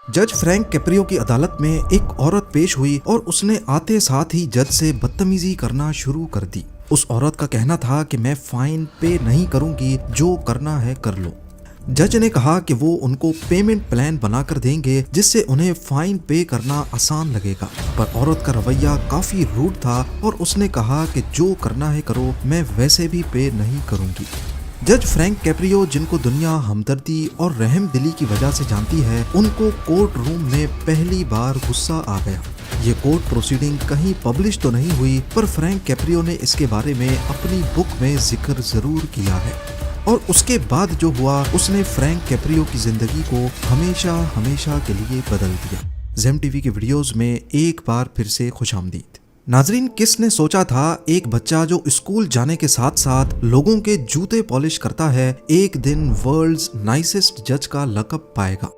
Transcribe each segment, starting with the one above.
जज Frank Caprio की अदालत में एक औरत पेश हुई और उसने आते साथ ही जज से बदतमीजी करना शुरू कर दी। उस औरत का कहना था कि मैं फाइन पे नहीं करूंगी, जो करना है कर लो। जज ने कहा कि वो उनको पेमेंट प्लान बनाकर देंगे जिससे उन्हें फाइन पे करना आसान लगेगा, पर औरत का रवैया काफी रूड था और उसने कहा कि जो करना है करो, मैं वैसे भी पे नहीं करूंगी। जज फ्रैंक कैप्रियो, जिनको दुनिया हमदर्दी और रहम दिली की वजह से जानती है, उनको कोर्ट रूम में पहली बार गुस्सा आ गया। ये कोर्ट प्रोसीडिंग कहीं पब्लिश तो नहीं हुई, पर फ्रैंक कैप्रियो ने इसके बारे में अपनी बुक में जिक्र जरूर किया है। और उसके बाद जो हुआ, उसने फ्रैंक कैप्रियो की जिंदगी को हमेशा हमेशा के लिए बदल दिया। ज़ेम टीवी के वीडियोस में एक बार फिर से खुशामदीद। नाजरीन, किसने सोचा था एक बच्चा जो स्कूल जाने के साथ साथ लोगों के जूते पॉलिश करता है, एक दिन वर्ल्ड्स नाइसेस्ट जज का लक़ब पाएगा।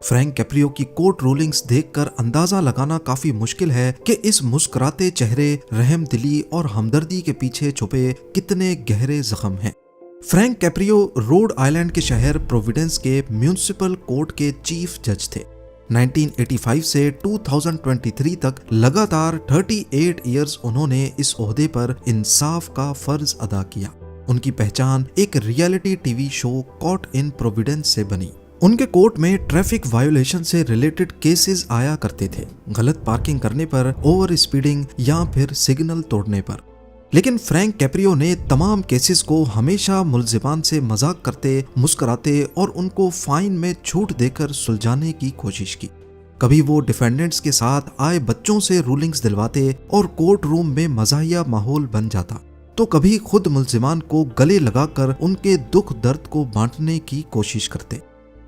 फ्रैंक कैप्रियो की कोर्ट रूलिंग्स देखकर अंदाजा लगाना काफी मुश्किल है कि इस मुस्कुराते चेहरे, रहम दिली और हमदर्दी के पीछे छुपे कितने गहरे जख्म हैं। फ्रैंक कैप्रियो रोड आइलैंड के शहर प्रोविडेंस के म्यूनिसिपल कोर्ट के चीफ जज थे। 1985 से 2023 तक लगातार 38 इयर्स उन्होंने इस ओहदे पर इंसाफ का फर्ज अदा किया। उनकी पहचान एक reality TV show caught in Providence से बनी। उनके कोर्ट में ट्रैफिक वायोलेशन से रिलेटेड केसेस आया करते थे, गलत पार्किंग करने पर, ओवर स्पीडिंग या फिर सिग्नल तोड़ने पर। लेकिन फ्रैंक कैप्रियो ने तमाम केसेस को हमेशा मुल्जिमान से मजाक करते, मुस्कुराते और उनको फाइन में छूट देकर सुलझाने की कोशिश की। कभी वो डिफेंडेंट्स के साथ आए बच्चों से रूलिंग्स दिलवाते और कोर्ट रूम में मज़ाहिया माहौल बन जाता, तो कभी खुद मुल्जिमान को गले लगाकर उनके दुख दर्द को बांटने की कोशिश करते।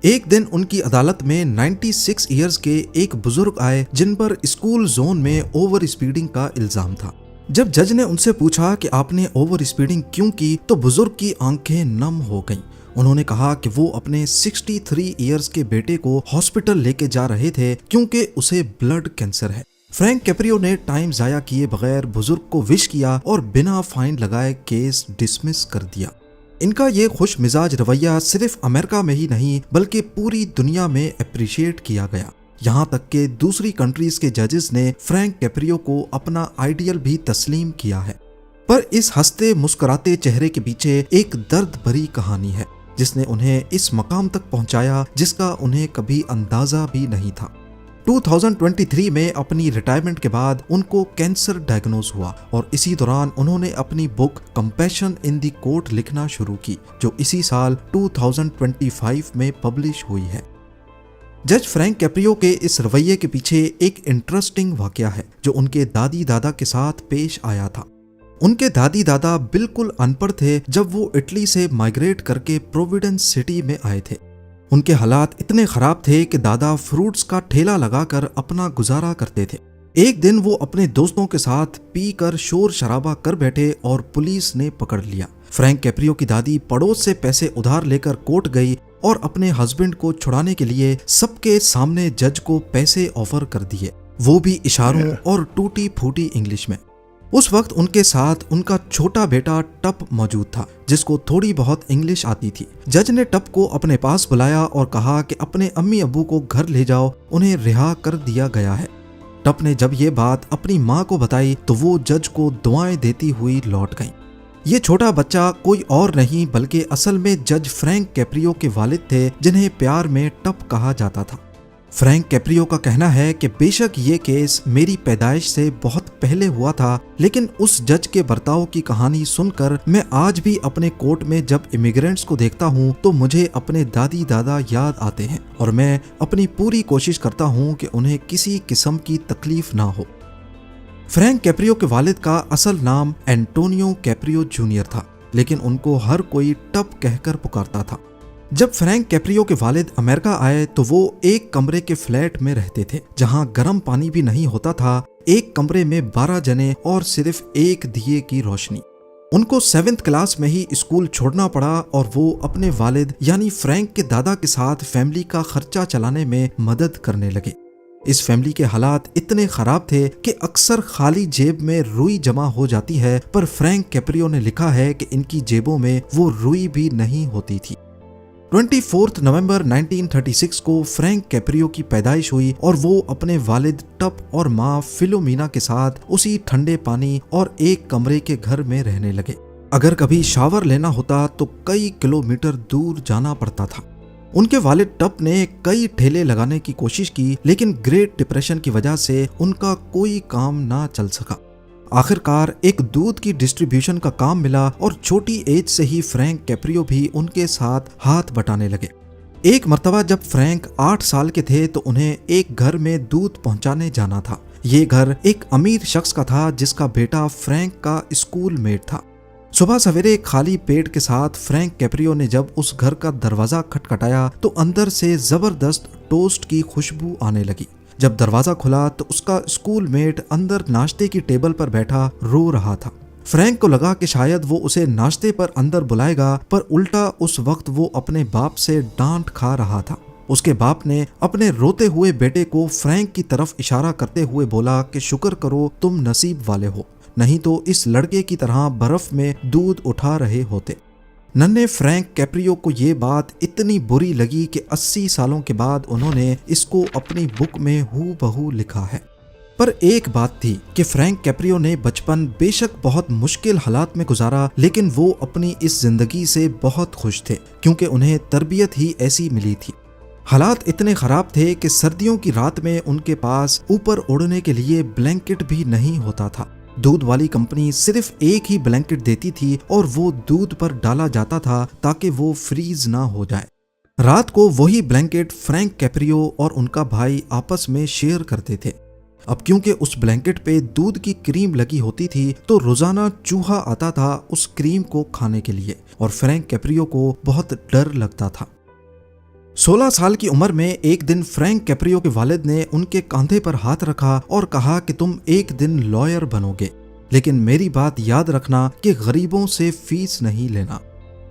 एक दिन उनकी अदालत में 96 इयर्स के एक बुजुर्ग आए जिन पर स्कूल जोन में ओवर स्पीडिंग का इल्जाम था। जब जज ने उनसे पूछा कि आपने ओवर स्पीडिंग क्यों की, तो बुजुर्ग की आंखें नम हो गईं। उन्होंने कहा कि वो अपने 63 इयर्स के बेटे को हॉस्पिटल लेके जा रहे थे क्योंकि उसे ब्लड कैंसर है। फ्रैंक कैप्रियो ने टाइम जाया किए बगैर बुजुर्ग को विश किया और बिना फाइन लगाए केस डिसमिस कर दिया। इनका ये खुश मिजाज रवैया सिर्फ अमेरिका में ही नहीं बल्कि पूरी दुनिया में अप्रिशिएट किया गया। यहाँ तक कि दूसरी कंट्रीज के जजेस ने फ्रैंक कैप्रियो को अपना आइडियल भी तस्लीम किया है। पर इस हंसते मुस्कुराते चेहरे के पीछे एक दर्द भरी कहानी है जिसने उन्हें इस मकाम तक पहुंचाया जिसका उन्हें कभी अंदाजा भी नहीं था। 2023 में अपनी रिटायरमेंट के बाद उनको कैंसर डायग्नोज हुआ और इसी दौरान उन्होंने अपनी book compassion in the court लिखना शुरू की, जो इसी साल 2025 में पब्लिश हुई है। जज फ्रैंक कैप्रियो के इस रवैये के पीछे एक इंटरेस्टिंग वाकया है जो उनके दादी दादा के साथ पेश आया था। उनके दादी दादा बिल्कुल अनपढ़ थे जब वो इटली से माइग्रेट करके प्रोविडेंस सिटी में आए थे। उनके हालात इतने खराब थे कि दादा फ्रूट्स का ठेला लगाकर अपना गुजारा करते थे। एक दिन वो अपने दोस्तों के साथ पीकर शोर शराबा कर बैठे और पुलिस ने पकड़ लिया। फ्रैंक कैप्रियो की दादी पड़ोस से पैसे उधार लेकर कोर्ट गई और अपने हस्बैंड को छुड़ाने के लिए सबके सामने जज को पैसे ऑफर कर दिए, वो भी इशारों और टूटी फूटी इंग्लिश में। उस वक्त उनके साथ उनका छोटा बेटा टप मौजूद था जिसको थोड़ी बहुत इंग्लिश आती थी। जज ने टप को अपने पास बुलाया और कहा कि अपने अम्मी अब्बू को घर ले जाओ, उन्हें रिहा कर दिया गया है। टप ने जब ये बात अपनी माँ को बताई तो वो जज को दुआएं देती हुई लौट गई। ये छोटा बच्चा कोई और नहीं बल्कि असल में जज फ्रैंक कैप्रियो के वालिद थे जिन्हें प्यार में टप कहा जाता था। फ्रैंक कैप्रियो का कहना है कि बेशक ये केस मेरी पैदाइश से बहुत पहले हुआ था, लेकिन उस जज के बर्ताव की कहानी सुनकर मैं आज भी अपने कोर्ट में जब इमिग्रेंट्स को देखता हूँ तो मुझे अपने दादी दादा याद आते हैं और मैं अपनी पूरी कोशिश करता हूँ कि उन्हें किसी किस्म की तकलीफ ना हो। फ्रैंक कैप्रियो के वालिद का असल नाम एंटोनियो कैप्रियो जूनियर था, लेकिन उनको हर कोई टप कहकर पुकारता था। जब फ्रैंक कैप्रियो के वालिद अमेरिका आए तो वो एक कमरे के फ्लैट में रहते थे जहां गर्म पानी भी नहीं होता था। एक कमरे में 12 जने और सिर्फ एक दिए की रोशनी। उनको 7th क्लास में ही स्कूल छोड़ना पड़ा और वो अपने वालिद यानी फ्रैंक के दादा के साथ फैमिली का खर्चा चलाने में मदद करने लगे। इस फैमिली के हालात इतने खराब थे कि अक्सर खाली जेब में रुई जमा हो जाती है, पर फ्रैंक कैप्रियो ने लिखा है कि इनकी जेबों में वो रुई भी नहीं होती थी। 24 नवंबर 1936 को फ्रैंक कैप्रियो की पैदाइश हुई और वो अपने वालिद टप और माँ फिलोमिना के साथ उसी ठंडे पानी और एक कमरे के घर में रहने लगे। अगर कभी शावर लेना होता तो कई किलोमीटर दूर जाना पड़ता था। उनके वालिद टप ने कई ठेले लगाने की कोशिश की, लेकिन ग्रेट डिप्रेशन की वजह से उनका कोई काम ना चल सका। आखिरकार एक दूध की डिस्ट्रीब्यूशन का काम मिला और छोटी एज से ही फ्रैंक कैप्रियो भी उनके साथ हाथ बटाने लगे। एक मर्तबा जब फ्रैंक 8 साल के थे तो उन्हें एक घर में दूध पहुंचाने जाना था। ये घर एक अमीर शख्स का था जिसका बेटा फ्रैंक का स्कूल मेट था। सुबह सवेरे खाली पेट के साथ फ्रैंक कैप्रियो ने जब उस घर का दरवाजा खटखटाया तो अंदर से जबरदस्त टोस्ट की खुशबू आने लगी। जब दरवाजा खुला तो उसका स्कूल मेट अंदर नाश्ते की टेबल पर बैठा रो रहा था। फ्रैंक को लगा कि शायद वो उसे नाश्ते पर अंदर बुलाएगा, पर उल्टा उस वक्त वो अपने बाप से डांट खा रहा था। उसके बाप ने अपने रोते हुए बेटे को फ्रैंक की तरफ इशारा करते हुए बोला कि शुक्र करो तुम नसीब वाले हो, नहीं तो इस लड़के की तरह बर्फ में दूध उठा रहे होते। नन्हे फ्रैंक कैप्रियो को ये बात इतनी बुरी लगी कि 80 सालों के बाद उन्होंने इसको अपनी बुक में हूबहू लिखा है। पर एक बात थी कि फ्रैंक कैप्रियो ने बचपन बेशक बहुत मुश्किल हालात में गुजारा, लेकिन वो अपनी इस जिंदगी से बहुत खुश थे क्योंकि उन्हें तरबियत ही ऐसी मिली थी। हालात इतने खराब थे कि सर्दियों की रात में उनके पास ऊपर ओढ़ने के लिए ब्लैंकेट भी नहीं होता था। दूध वाली कंपनी सिर्फ एक ही ब्लैंकेट देती थी और वो दूध पर डाला जाता था ताकि वो फ्रीज ना हो जाए। रात को वही ब्लैंकेट फ्रैंक कैप्रियो और उनका भाई आपस में शेयर करते थे। अब क्योंकि उस ब्लैंकेट पे दूध की क्रीम लगी होती थी तो रोजाना चूहा आता था उस क्रीम को खाने के लिए और फ्रैंक कैप्रियो को बहुत डर लगता था। 16 साल की उम्र में एक दिन फ्रैंक कैप्रियो के वालिद ने उनके कंधे पर हाथ रखा और कहा कि तुम एक दिन लॉयर बनोगे, लेकिन मेरी बात याद रखना कि गरीबों से फीस नहीं लेना।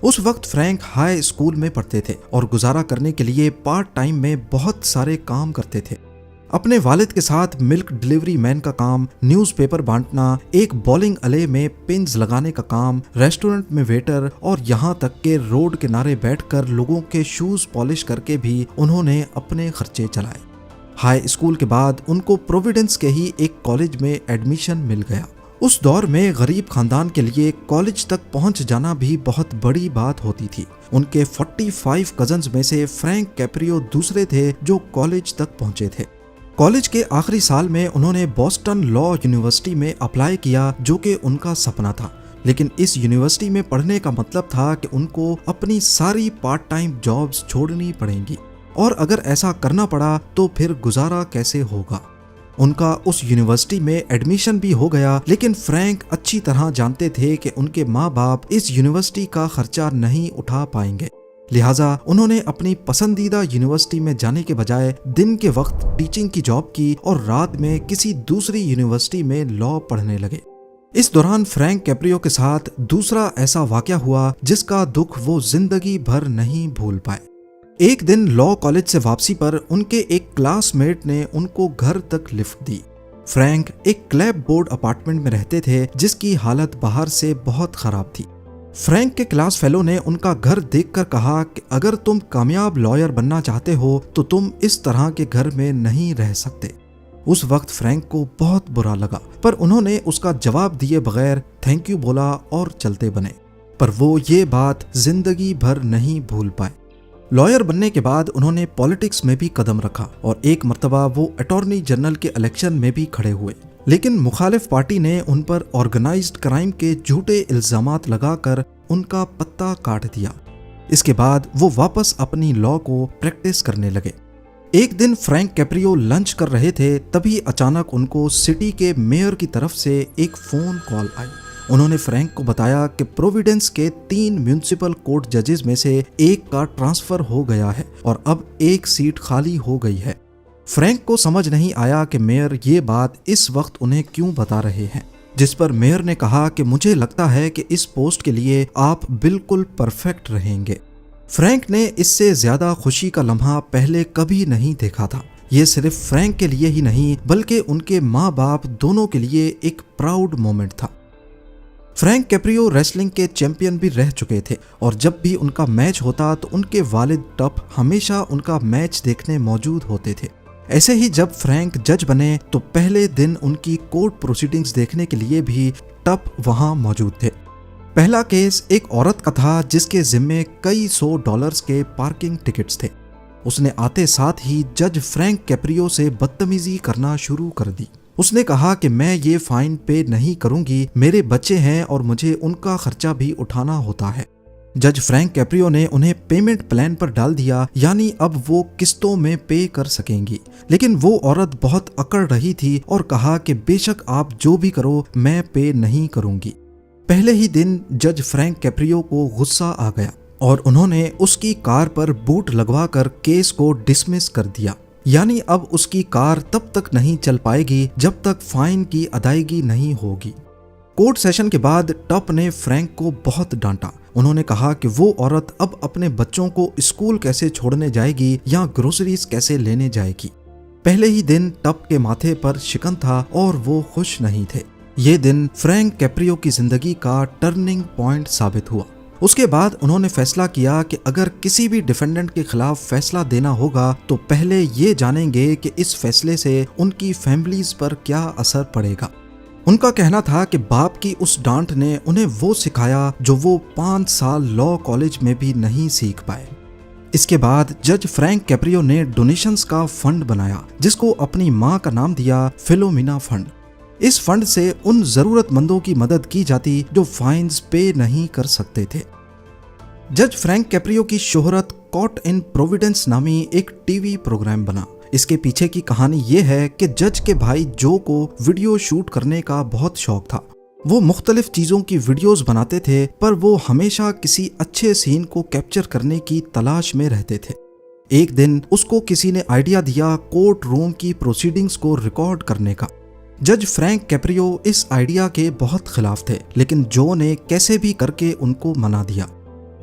उस वक्त फ्रैंक हाई स्कूल में पढ़ते थे और गुजारा करने के लिए पार्ट टाइम में बहुत सारे काम करते थे। अपने वालिद के साथ मिल्क डिलीवरी मैन का काम, न्यूज़पेपर बांटना, एक बॉलिंग अले में पिन्स लगाने का काम, रेस्टोरेंट में वेटर और यहाँ तक के रोड किनारे बैठकर लोगों के शूज पॉलिश करके भी उन्होंने अपने खर्चे चलाए। हाई स्कूल के बाद उनको प्रोविडेंस के ही एक कॉलेज में एडमिशन मिल गया। उस दौर में गरीब खानदान के लिए कॉलेज तक पहुंच जाना भी बहुत बड़ी बात होती थी। उनके 45 कजन्स में से फ्रैंक कैप्रियो दूसरे थे जो कॉलेज तक पहुंचे थे। कॉलेज के आखिरी साल में उन्होंने बॉस्टन लॉ यूनिवर्सिटी में अप्लाई किया जो कि उनका सपना था, लेकिन इस यूनिवर्सिटी में पढ़ने का मतलब था कि उनको अपनी सारी पार्ट टाइम जॉब्स छोड़नी पड़ेंगी और अगर ऐसा करना पड़ा तो फिर गुजारा कैसे होगा। उनका उस यूनिवर्सिटी में एडमिशन भी हो गया, लेकिन फ्रैंक अच्छी तरह जानते थे कि उनके माँ बाप इस यूनिवर्सिटी का खर्चा नहीं उठा पाएंगे। लिहाजा उन्होंने अपनी पसंदीदा यूनिवर्सिटी में जाने के बजाय दिन के वक्त टीचिंग की जॉब की और रात में किसी दूसरी यूनिवर्सिटी में लॉ पढ़ने लगे। इस दौरान फ्रैंक कैप्रियो के साथ दूसरा ऐसा वाकया हुआ जिसका दुख वो जिंदगी भर नहीं भूल पाए। एक दिन लॉ कॉलेज से वापसी पर उनके एक क्लासमेट ने उनको घर तक लिफ्ट दी। फ्रैंक एक क्लैप बोर्ड अपार्टमेंट में रहते थे जिसकी हालत बाहर से बहुत खराब थी। फ्रैंक के क्लास फेलो ने उनका घर देखकर कहा कि अगर तुम कामयाब लॉयर बनना चाहते हो तो तुम इस तरह के घर में नहीं रह सकते। उस वक्त फ्रैंक को बहुत बुरा लगा, पर उन्होंने उसका जवाब दिए बगैर थैंक यू बोला और चलते बने। पर वो ये बात जिंदगी भर नहीं भूल पाए। लॉयर बनने के बाद उन्होंने पॉलिटिक्स में भी कदम रखा और एक मर्तबा वो अटॉर्नी जनरल के इलेक्शन में भी खड़े हुए, लेकिन मुखालिफ पार्टी ने उन पर ऑर्गेनाइज्ड क्राइम के झूठे इल्जामात लगाकर उनका पत्ता काट दिया। इसके बाद वो वापस अपनी लॉ को प्रैक्टिस करने लगे। एक दिन फ्रैंक कैप्रियो लंच कर रहे थे, तभी अचानक उनको सिटी के मेयर की तरफ से एक फोन कॉल आई। उन्होंने फ्रैंक को बताया कि प्रोविडेंस के 3 म्युनिसिपल कोर्ट जजेस में से एक का ट्रांसफर हो गया है और अब एक सीट खाली हो गई है। फ्रैंक को समझ नहीं आया कि मेयर ये बात इस वक्त उन्हें क्यों बता रहे हैं, जिस पर मेयर ने कहा कि मुझे लगता है कि इस पोस्ट के लिए आप बिल्कुल परफेक्ट रहेंगे। फ्रैंक ने इससे ज्यादा खुशी का लम्हा पहले कभी नहीं देखा था। ये सिर्फ फ्रैंक के लिए ही नहीं बल्कि उनके माँ बाप दोनों के लिए एक प्राउड मोमेंट था। फ्रैंक कैप्रियो रेसलिंग के चैंपियन भी रह चुके थे और जब भी उनका मैच होता तो उनके वालिद टप हमेशा उनका मैच देखने मौजूद होते थे। ऐसे ही जब फ्रैंक जज बने तो पहले दिन उनकी कोर्ट प्रोसीडिंग्स देखने के लिए भी टप वहां मौजूद थे। पहला केस एक औरत का था जिसके जिम्मे कई $100 के पार्किंग टिकट्स थे। उसने आते साथ ही जज फ्रैंक कैप्रियो से बदतमीजी करना शुरू कर दी। उसने कहा कि मैं ये फाइन पे नहीं करूंगी, मेरे बच्चे हैं और मुझे उनका खर्चा भी उठाना होता है। जज फ्रैंक कैप्रियो ने उन्हें पेमेंट प्लान पर डाल दिया, यानी अब वो किस्तों में पे कर सकेंगी। लेकिन वो औरत बहुत अकड़ रही थी और कहा कि बेशक आप जो भी करो मैं पे नहीं करूंगी। पहले ही दिन जज फ्रैंक कैप्रियो को गुस्सा आ गया और उन्होंने उसकी कार पर बूट लगवाकर केस को डिसमिस कर दिया, यानी अब उसकी कार तब तक नहीं चल पाएगी जब तक फाइन की अदायगी नहीं होगी। कोर्ट सेशन के बाद टप ने फ्रैंक को बहुत डांटा। उन्होंने कहा कि वो औरत अब अपने बच्चों को स्कूल कैसे छोड़ने जाएगी या ग्रोसरीज कैसे लेने जाएगी। पहले ही दिन टप के माथे पर शिकन था और वो खुश नहीं थे। ये दिन फ्रैंक कैप्रियो की जिंदगी का टर्निंग पॉइंट साबित हुआ। उसके बाद उन्होंने फैसला किया कि अगर किसी भी डिफेंडेंट के खिलाफ फैसला देना होगा तो पहले ये जानेंगे कि इस फैसले से उनकी फैमिलीज पर क्या असर पड़ेगा। उनका कहना था कि बाप की उस डांट ने उन्हें वो सिखाया जो वो 5 साल लॉ कॉलेज में भी नहीं सीख पाए। इसके बाद जज फ्रैंक कैप्रियो ने डोनेशंस का फंड बनाया जिसको अपनी मां का नाम दिया फिलोमिना फंड। इस फंड से उन जरूरतमंदों की मदद की जाती जो फाइन्स पे नहीं कर सकते थे। जज फ्रैंक कैप्रियो की शोहरत कॉट इन प्रोविडेंस नामी एक टीवी प्रोग्राम बना। इसके पीछे की कहानी ये है कि जज के भाई जो को वीडियो शूट करने का बहुत शौक था। वो मुख्तलिफ चीजों की वीडियोस बनाते थे, पर वो हमेशा किसी अच्छे सीन को कैप्चर करने की तलाश में रहते थे। एक दिन उसको किसी ने आइडिया दिया कोर्ट रूम की प्रोसीडिंग्स को रिकॉर्ड करने का। जज फ्रैंक कैप्रियो इस आइडिया के बहुत खिलाफ थे, लेकिन जो ने कैसे भी करके उनको मना दिया।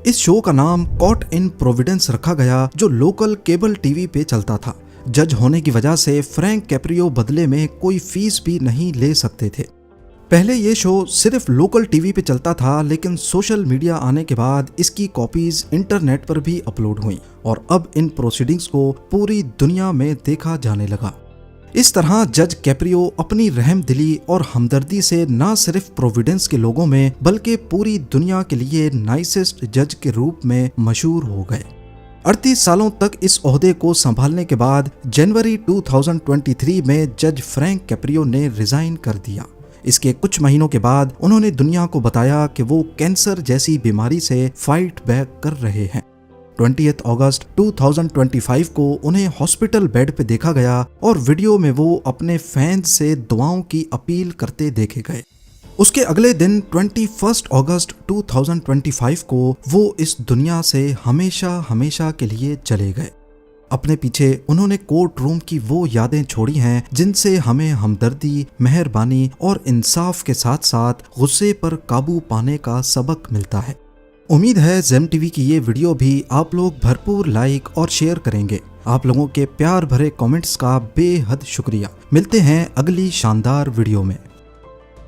इस शो का नाम कॉट इन प्रोविडेंस रखा गया जो लोकल केबल टीवी पे चलता था। जज होने की वजह से फ्रैंक कैप्रियो बदले में कोई फीस भी नहीं ले सकते थे। पहले ये शो सिर्फ लोकल टीवी पे चलता था, लेकिन सोशल मीडिया आने के बाद इसकी कॉपीज इंटरनेट पर भी अपलोड हुई और अब इन प्रोसीडिंग्स को पूरी दुनिया में देखा जाने लगा। इस तरह जज कैप्रियो अपनी रहमदिली और हमदर्दी से न सिर्फ प्रोविडेंस के लोगों में बल्कि पूरी दुनिया के लिए नाइसेस्ट जज के रूप में मशहूर हो गए। 38 सालों तक इस ओहदे को संभालने के बाद जनवरी 2023 में जज फ्रैंक कैप्रियो ने रिजाइन कर दिया। इसके कुछ महीनों के बाद उन्होंने दुनिया को बताया कि वो कैंसर जैसी बीमारी से फाइट बैक कर रहे हैं। 20 अगस्त 2025 को उन्हें हॉस्पिटल बेड पे देखा गया और वीडियो में वो अपने फैंस से दुआओं की अपील करते देखे गए। उसके अगले दिन 21 अगस्त 2025 को वो इस दुनिया से हमेशा हमेशा के लिए चले गए। अपने पीछे उन्होंने कोर्ट रूम की वो यादें छोड़ी हैं जिनसे हमें हमदर्दी, मेहरबानी और इंसाफ के साथ साथ गुस्से पर काबू पाने का सबक मिलता है। उम्मीद है जेम टीवी की ये वीडियो भी आप लोग भरपूर लाइक और शेयर करेंगे। आप लोगों के प्यार भरे कमेंट्स का बेहद शुक्रिया। मिलते हैं अगली शानदार वीडियो में।